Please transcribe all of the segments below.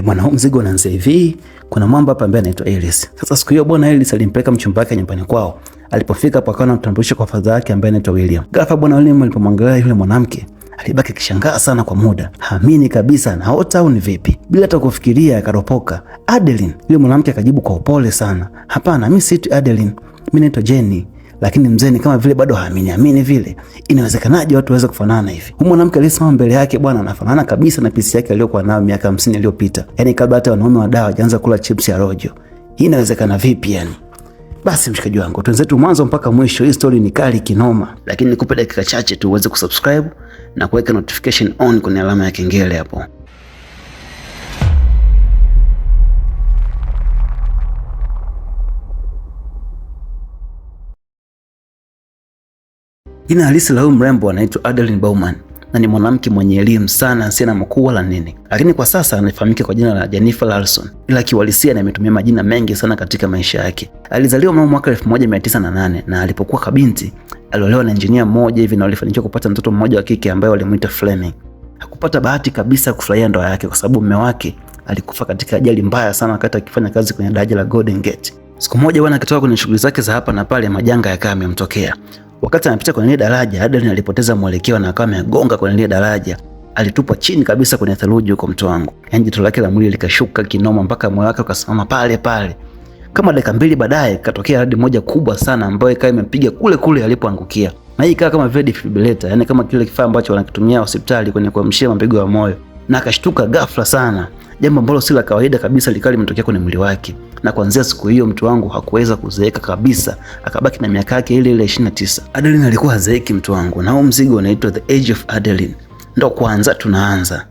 Bwana, huu mzigo unaanza hivi. Kuna mwamba hapa ambaye anaitwa Ellis. Sasa siku hiyo bwana Ellis alimpeleka mchumba wake nyumbani kwao. Alipofika hapo akaona mtambulisho kwa father yake ambaye anaitwa William. Ghafla bwana William alipomwangalia yule mwanamke, alibaki kishangaa sana kwa muda. Haamini kabisa anaota au ni vipi. Bila hata kufikiria akaropoka, "Adeline." Yule mwanamke akajibu kwa upole sana, "Hapana, mimi si Adeline. Mimi naitwa Jenny." Lakini mzee ni kama vile bado haamini vile. Inawezekanaje watu waweze kufanana hivi? Huyu mwanamke alisimama mbele yake bwana, anafanana kabisa na pisi yake aliyokuwa nayo miaka 50 iliyopita. Yaani kabla hata wanaume wa dawa hawajaanza kula chips ya rojo. Hii inawezekana vipi yani? Basi mshikaji wangu, tuenzetu mwanzo mpaka mwisho. Hii story ni kali kinoma. Lakini nikupe dakika chache tu uweze kusubscribe na kuweka notification on kwenye alama ya kengele hapo. Jina halisi la huyu mrembo anaitwa Adeline Bowman na ni mwanamke mwenye elimu sana, asiye na mkuu wala nini. Lakini kwa sasa anafahamika kwa jina la Jennifer Larson. Ila kiuhalisia na ametumia majina mengi sana katika maisha yake. Alizaliwa mnamo mwaka 1908 na alipokuwa kabinti aliolewa na injinia mmoja hivi na walifanikiwa kupata mtoto mmoja wa kike ambaye walimuita Fleming. Hakupata bahati kabisa kufurahia ndoa yake kwa sababu mume wake alikufa katika ajali mbaya sana wakati akifanya kazi kwenye daraja la Golden Gate. Siku moja bwana akitoka kwenye shughuli zake za hapa na pale, majanga yakawa yamemtokea. Wakati anapita kwenye ile daraja, Adeline alipoteza mwelekeo na akawa amegonga kwenye ile daraja. Alitupwa chini kabisa kwenye theluji huko, mtu wangu. Yaani jicho lake la mwili likashuka kinoma mpaka moyo wake ukasimama pale pale. Kama dakika mbili baadaye katokea radi moja kubwa sana ambayo ikawa imempiga kule kule alipoangukia. Na hii ikawa kama vile defibrillator, yani kama kile kifaa ambacho wanakitumia hospitali kwenye kuamshia mapigo ya moyo. Na akashtuka ghafla sana. Jambo ambalo si la kawaida kabisa likawa limetokea kwenye mwili wake. Na kuanzia siku hiyo mtu wangu hakuweza kuzeeka kabisa, akabaki na miaka yake ile 29. Adeline alikuwa hazeeki mtu wangu, na huo mzigo unaitwa The Age of Adeline. Ndo kwanza tunaanza.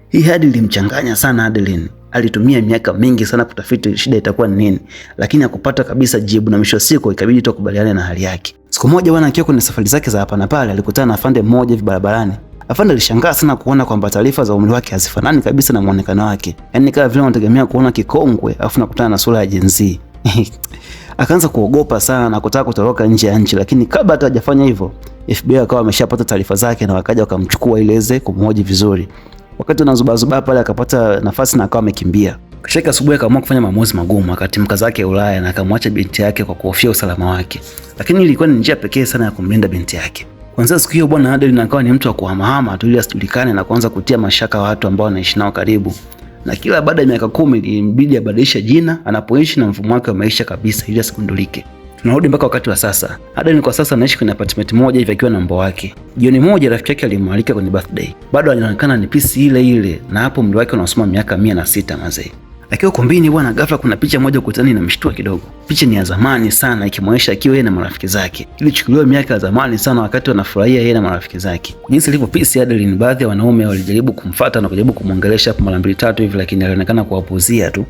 Hii hadi ilimchanganya sana Adeline. Alitumia miaka mingi sana kutafiti shida itakuwa ni nini, lakini hakupata kabisa jibu na mwisho wa siku ikabidi tu kubaliane na hali yake. Siku moja bwana akiwa kwenye safari zake za hapa na pale alikutana na afande mmoja hivi barabarani. Afande alishangaa sana kuona kwamba taarifa za umri wake hazifanani kabisa na muonekano wake. Yaani kama vile anategemea kuona kikongwe afu nakutana na sura ya Gen Z. Akaanza kuogopa sana na kutaka kutoroka nje ya nchi, lakini kabla hata hajafanya hivyo, FBI akawa ameshapata taarifa zake na wakaja wakamchukua ili aweze kumhoji vizuri. Wakati anazubazuba pale akapata nafasi na akawa amekimbia. Kesho asubuhi akaamua kufanya maamuzi magumu, akatimka zake Ulaya na akamwacha binti yake kwa kuhofia usalama wake. Lakini ilikuwa ni njia pekee sana ya kumlinda binti yake. Kwanza siku hiyo bwana Adeline akawa ni mtu wa kuhamahama tu ili asijulikane na kuanza kutia mashaka watu ambao wanaishi nao karibu. Na kila baada ya miaka 10 ilibidi abadilishe jina, anapoishi na mfumo wake wa maisha kabisa ili asigundulike. Tunarudi mpaka wakati wa sasa. Adeline kwa sasa anaishi kwenye apartment moja hivi akiwa na mbwa wake. Jioni moja rafiki yake alimwalika kwenye birthday. Bado anaonekana ni pisi ile ile na hapo umri wake unasoma miaka 106 mazee. Akiwa kumbini bwana ghafla kuna picha moja ukutani inamshtua kidogo. Picha ni ya zamani sana ikimwonyesha akiwa yeye na marafiki zake. Ilichukuliwa miaka ya zamani sana wakati wanafurahia yeye na marafiki zake. Jinsi ilivyo pisi Adeline, baadhi ya wanaume walijaribu kumfuata na kujaribu kumongelesha hapo mara 2-3 hivi, lakini alionekana kuwapuzia tu.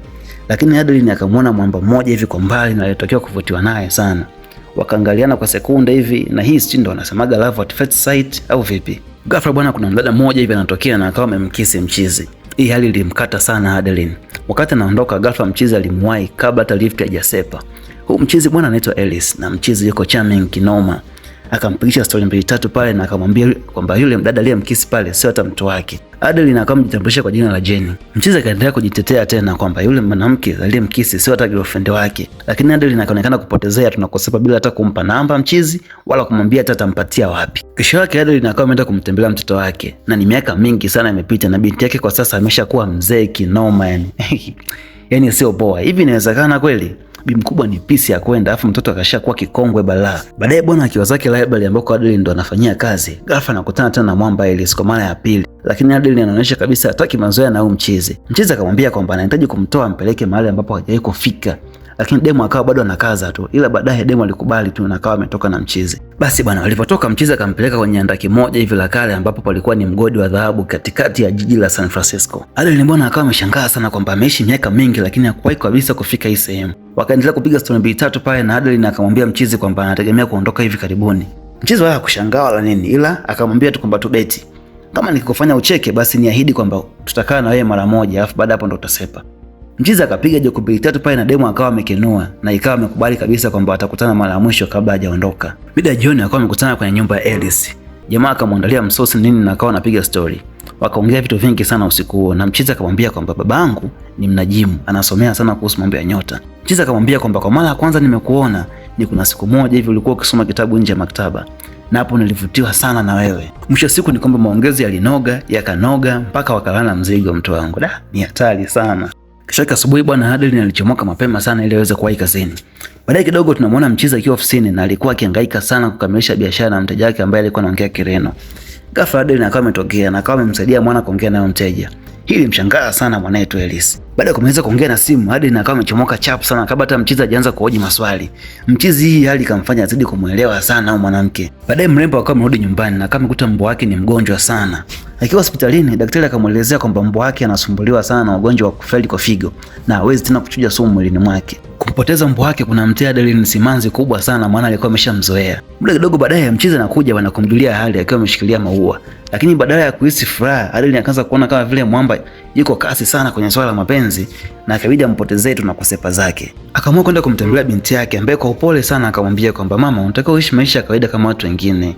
Lakini Adeline akamwona mwamba mmoja hivi kwa mbali na alitokewa kuvutiwa naye sana. Wakaangaliana kwa sekunde hivi na hii ndo wanasemaga love at first sight au vipi. Ghafla bwana kuna mdada mmoja hivi anatokea na akawa amemkisi mchizi. Hii hali ilimkata sana Adeline. Wakati anaondoka ghafla mchizi alimwahi kabla hata lift haijasepa. Huyu mchizi bwana anaitwa Ellis na mchizi yuko charming kinoma. Akampigisha story 2-3 pale na akamwambia kwamba yule mdada aliyemkisi pale sio hata mtu wake. Adeline akamjitambulisha kwa jina la Jenny. Mchizi akaendelea kujitetea tena kwamba yule mwanamke aliyemkisi sio hata girlfriend wake. Lakini Adeline akaonekana kupotezea tunakosepa bila hata kumpa namba mchizi wala kumwambia hata atampatia wapi. Kesho yake Adeline akawa ameenda kumtembelea mtoto wake na ni miaka mingi sana imepita na binti yake kwa sasa ameshakuwa mzee kinoma yani. Yaani sio poa. Hivi inawezekana kweli? Bi mkubwa ni pisi ya kwenda afu mtoto akashakuwa kikongwe balaa. Baadaye bwana akiwa zake library ambako Adeline ndo anafanyia kazi, ghafla anakutana tena na mwamba Ellis kwa mara ya pili. Lakini Adeline anaonyesha kabisa hataki mazoea na huyu mchizi. Mchizi akamwambia kwamba anahitaji kumtoa ampeleke mahali ambapo hajawahi kufika. Lakini demo akawa bado anakaza tu. Ila baadaye demo alikubali tu na akawa ametoka na mchizi. Basi bwana walipotoka mchizi akampeleka kwenye andaki moja hivi la kale ambapo palikuwa ni mgodi wa dhahabu katikati ya jiji la San Francisco. Adeline bwana akawa ameshangaa sana kwamba ameishi miaka mingi lakini hakuwahi kabisa kufika hii sehemu. Wakaendelea kupiga story 2-3 pale na Adeline akamwambia mchizi kwamba anategemea kuondoka hivi karibuni. Mchizi wala hakushangaa wala nini, ila akamwambia tu kwamba tubeti. Kama nikikufanya ucheke basi niahidi kwamba tutakaa na wewe mara moja afu baada hapo ndo utasepa. Mchizi akapiga joke 2-3 pale na demo akawa amekenua na ikawa amekubali kabisa kwamba watakutana mara ya mwisho kabla hajaondoka. Mida jioni akawa amekutana kwenye nyumba ya Ellis. Jamaa akamwandalia msosi nini na akawa anapiga story. Wakaongea vitu vingi sana usiku huo, na Mchizi akamwambia kwamba babangu ni mnajimu, anasomea sana kuhusu mambo ya nyota. Mchizi akamwambia kwamba kwa mara ya kwanza nimekuona ni kuna siku moja hivi ulikuwa ukisoma kitabu nje ya maktaba, na hapo nilivutiwa sana na wewe. Mwisho siku ni kwamba maongezi yalinoga, yakanoga mpaka wakalala mzigo mtu wangu. Da, ni hatari sana. Kesho asubuhi bwana Adeline alichomoka mapema sana ili aweze kuwahi kazini. Baadaye kidogo tunamwona Mchizi akiwa ofisini na alikuwa akihangaika sana kukamilisha biashara na mteja wake ambaye alikuwa anaongea Kireno. Ghafla Adeline akawa ametokea na akawa amemsaidia mwana kuongea naye mteja. Hili mshangaa sana mwanaetu Elise. Baada ya kumaliza kuongea na simu, Adeline akawa amechomoka chap sana kabla hata Mchizi hajaanza kuhoji maswali. Mchizi hii hali kamfanya azidi kumuelewa sana huyo mwanamke. Baadaye mrembo akawa amerudi nyumbani na akamkuta mbwa wake ni mgonjwa sana. Akiwa hospitalini, daktari akamuelezea kwamba mbwa wake anasumbuliwa sana na ugonjwa wa kufeli kwa figo na hawezi tena kuchuja sumu mwilini mwake. Kumpoteza mbwa wake kunamtia Adeline simanzi kubwa sana, maana alikuwa ameshamzoea. Muda kidogo baadaye Mchizi anakuja na kumjulia hali akiwa ameshikilia maua. Lakini badala ya kuhisi furaha, Adeline akaanza kuona kama vile mwamba yuko kasi sana kwenye swala la mapenzi na akabidi ampotezee tu na kusepa zake. Akaamua kwenda kumtembelea binti yake ambaye kwa upole sana akamwambia kwamba mama, unatakiwa uishi maisha ya kawaida kama watu wengine.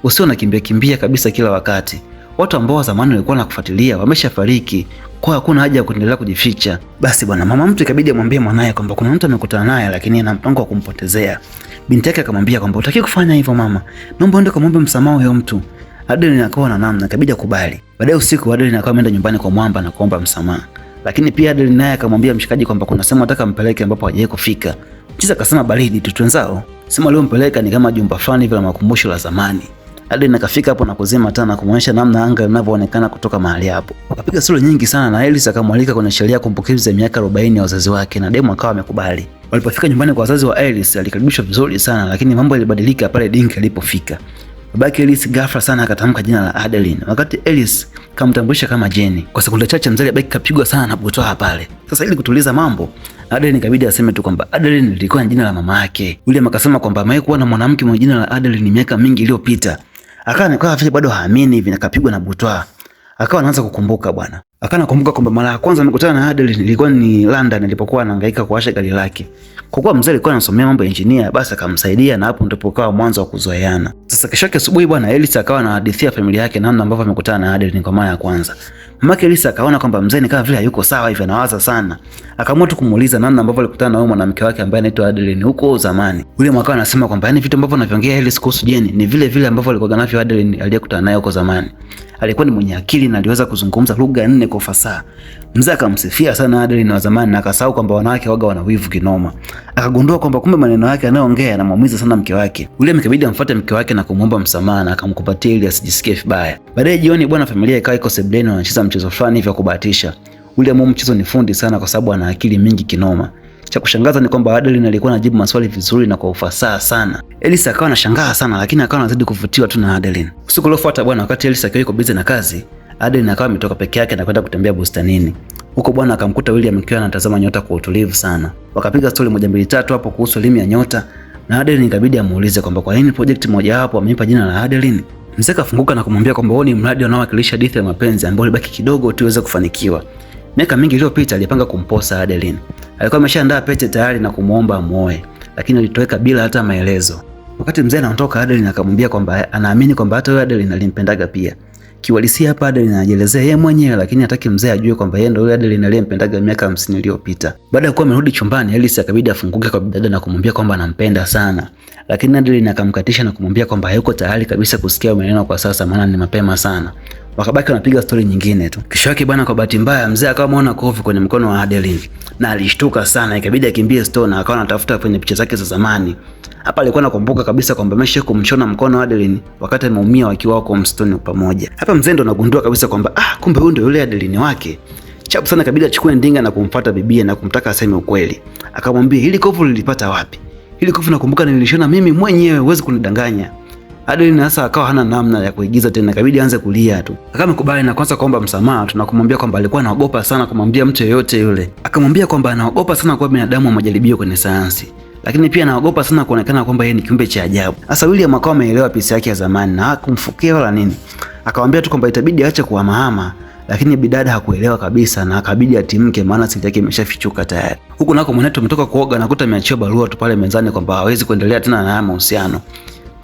Usiwe unakimbia kabisa kila wakati. Watu ambao zamani walikuwa nakufuatilia wameshafariki, kwa hakuna haja ya kuendelea kujificha. Basi bwana, mama mtu ikabidi amwambie mwanae kwamba kuna mtu amekutana naye lakini ana mpango wa kumpotezea. Binti yake akamwambia kwamba utaki kufanya hivyo mama, naomba uende kumwombe msamaha huyo mtu. Adeline akawa na namna, ikabidi akubali. Baadaye usiku Adeline akawa ameenda nyumbani kwa mwamba na kuomba msamaha. Lakini pia Adeline naye akamwambia mshikaji kwamba kuna sehemu anataka mpeleke ambapo hajawahi kufika. Mchizi akasema baridi tu twenzao. Sema leo mpeleka ni kama jumba fulani hivi la makumbusho la zamani. Adeline akafika hapo na kuzima taa na kumuonyesha namna anga linavyoonekana kutoka mahali hapo. Wakapiga sura nyingi sana na Elise akamwalika kwenye sherehe ya kumbukizi ya miaka 40 ya wazazi wake na demu akawa amekubali. Walipofika nyumbani kwa wazazi wa Elise alikaribishwa vizuri sana, lakini mambo yalibadilika pale Dink alipofika. Babake Elise ghafla sana akatamka jina la Adeline, wakati Elise kamtambulisha kama Jenny. Kwa sekunde chache mzee Becky kapigwa sana na butwaa pale. Sasa ili kutuliza mambo, Adeline ikabidi aseme tu kwamba Adeline lilikuwa jina la mama yake. William akasema kwamba amewahi kuwa na mwanamke mwenye jina la Adeline miaka mingi iliyopita. Akawa vile bado haamini hivi na kapigwa na butwaa. Akawa anaanza kukumbuka bwana. Akawa anakumbuka kwamba mara ya kwanza amekutana na Adeline ilikuwa ni London alipokuwa anahangaika kuwasha gari lake. Kwa kuwa mzee alikuwa anasomea mambo ya engineer, basi akamsaidia na hapo ndipo kawa mwanzo wa kuzoeana. Sasa kesho yake asubuhi bwana Elise akawa anahadithia familia yake namna ambavyo amekutana na Adeline kwa mara ya kwanza. Mamake Elise akaona kwamba mzee ni kama vile hayuko sawa hivi, anawaza sana. Akaamua tu kumuuliza namna ambavyo alikutana na huyo mwanamke wake ambaye anaitwa Adeline huko zamani. Yule mwaka anasema kwamba yani vitu ambavyo anaviongea Elise kuhusu Jenny ni vile vile ambavyo alikuwa navyo Adeline aliyekutana naye huko zamani. Alikuwa ni mwenye akili na aliweza kuzungumza lugha 4 kwa ufasaha. Mzee akamsifia sana Adeline wa zamani na akasahau kwamba wanawake waga wana wivu kinoma. Akagundua kwamba kumbe maneno yake anayoongea yanamuumiza sana mke wake. Yule mkabidi amfuate mke wake na kumwomba msamaha na akamkupatia ili asijisikie vibaya. Baadaye jioni bwana familia ikawa iko sebuleni wanacheza mchezo fulani hivi wa kubahatisha. Yule mchezo ni fundi sana kwa sababu ana akili mingi kinoma. Cha kushangaza ni kwamba Adeline alikuwa anajibu maswali vizuri na kwa ufasaha sana. Elise akawa anashangaa sana lakini akawa anazidi kuvutiwa tu na Adeline. Usiku uliofuata bwana, wakati Elise akiwa yuko busy na kazi, Adeline akawa ametoka peke yake na kwenda kutembea bustanini. Huko bwana akamkuta William akiwa anatazama nyota kwa utulivu sana. Wakapiga story moja mbili tatu hapo kuhusu elimu ya nyota na Adeline ikabidi amuulize kwamba kwa nini project moja hapo amempa jina la Adeline. Mzee kafunguka na kumwambia kwamba huo ni mradi unaowakilisha hadithi ya mapenzi ambao ulibaki kidogo tu iweze kufanikiwa. Miaka mingi iliyopita alipanga kumposa Adeline. Alikuwa ameshaandaa pete tayari na kumuomba amuoe, lakini alitoweka bila hata maelezo. Wakati mzee anaondoka, Adeline akamwambia kwamba anaamini kwamba hata yule Adeline alimpendaga pia. Kiwalisia hapa Adeline anajielezea yeye mwenyewe, lakini hataki mzee ajue kwamba yeye ndio yule Adeline aliyempendaga miaka 50 iliyopita. Baada ya kuwa amerudi chumbani, Elise akabidi afunguke kwa dada na kumwambia kwamba anampenda sana. Lakini Adeline akamkatisha na kumwambia kwamba hayuko tayari kabisa kusikia maneno kwa sasa, maana ni mapema sana. Wakabaki wanapiga story nyingine tu. Kesho yake bwana, kwa bahati mbaya mzee akawa ameona kofi kwenye mkono wa Adeline na alishtuka sana, ikabidi akimbie store na akawa anatafuta kwenye picha zake za zamani. Hapa alikuwa anakumbuka kabisa kwamba amesha kumchona mkono wa Adeline wakati ameumia wakiwa wako msituni pamoja. Hapa mzee ndo anagundua kabisa kwamba kumbe huyu ndio yule Adeline wake. Chapu sana kabidi achukue ndinga na kumfuata bibie na kumtaka aseme ukweli. Akamwambia, hili kofu lilipata wapi? Hili kofu nakumbuka nilishona mimi mwenyewe, huwezi kunidanganya. Adeline sasa akawa hana namna ya kuigiza tena, kabidi aanze kulia tu. Akamkubali na kwanza kuomba msamaha, tunakumwambia kwamba alikuwa anaogopa sana kumwambia mtu yeyote yule. Akamwambia kwamba anaogopa sana kwa binadamu wa majaribio kwenye sayansi, lakini pia anaogopa sana kuonekana kwamba yeye ni kiumbe cha ajabu. Sasa William akawa ameelewa pisi yake ya zamani na hakumfukia wala nini. Akamwambia tu kwamba itabidi aache kuhamahama, lakini bidada hakuelewa kabisa na akabidi atimke, maana siri yake imeshafichuka tayari. Huku nako mwanetu umetoka kuoga na kuta ameachiwa barua tu pale mezani kwamba hawezi kuendelea tena na mahusiano.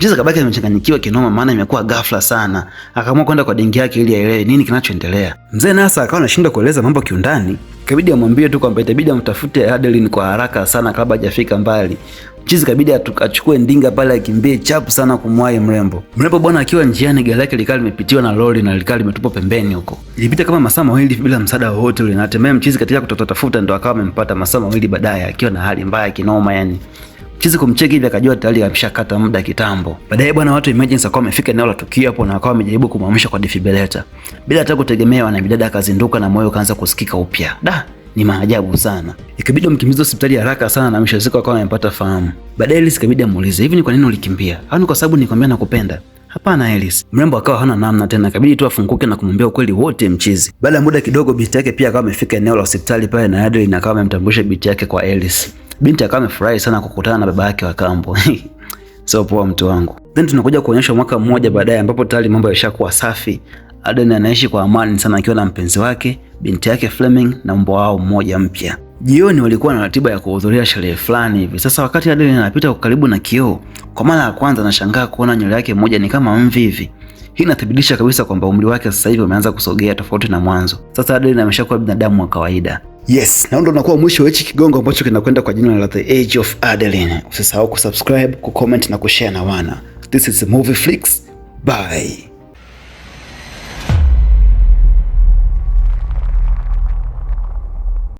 Mchizi kabaki amechanganyikiwa kinoma, maana imekuwa ghafla sana. Akaamua kwenda kwa dingi yake ili aelewe nini kinachoendelea. Mzee Nasa akawa anashindwa kueleza mambo kiundani, ikabidi amwambie tu kwamba itabidi amtafute Adeline kwa haraka sana kabla hajafika mbali. Mchizi kabidi achukue ndinga pale akimbie chapu sana kumwahi mrembo. Mrembo bwana akiwa njiani, gari lake likawa limepitiwa na lori na likawa limetupwa pembeni huko. Ilipita kama masaa mawili bila msaada wowote ule, na hatimaye Mchizi katika kutafuta ndo akawa amempata masaa mawili baadaye akiwa na hali mbaya kinoma yani. Mchizi kumcheki hivi akajua tayari ameshakata muda kitambo. Baadaye bwana watu emergency akawa amefika eneo la tukio hapo na akawa amejaribu kumwamsha kwa defibrillator. Bila hata kutegemea, na bidada akazinduka na moyo kaanza kusikika upya. Ni maajabu sana. Ikabidi mkimbize hospitali haraka sana na mwisho siku akawa amepata fahamu. Baadaye Alice ikabidi amuulize, hivi ni kwa nini ulikimbia? Au ni kwa sababu nikwambia nakupenda? Hapana Alice. Mrembo akawa hana namna tena, ikabidi tu afunguke na kumwambia ukweli wote Mchizi. Baada ya muda kidogo, binti yake pia akawa amefika eneo la hospitali pale na Adeline akawa amemtambulisha binti yake kwa Alice. Binti akawa amefurahi sana kukutana na baba yake wa kambo. So poa mtu wangu. Then tunakuja kuonyesha mwaka mmoja baadaye ambapo tayari mambo yashakuwa safi. Adeline anaishi kwa amani sana akiwa na mpenzi wake, binti yake Fleming na mbwa wao mmoja mpya. Jioni walikuwa na ratiba ya kuhudhuria sherehe fulani hivi. Sasa wakati Adeline anapita karibu na kioo, kwa mara ya kwanza anashangaa kuona nywele yake moja ni kama mvi hivi. Hii inathibitisha kabisa kwamba umri wake sasa hivi umeanza kusogea tofauti na mwanzo. Sasa Adeline ameshakuwa binadamu wa kawaida. Yes, na ndo unakuwa mwisho wa hichi kigongo ambacho kinakwenda kwa jina la The Age of Adeline. Usisahau kusubscribe, kucomment na kushare na wana. This is Movie Flix. Bye.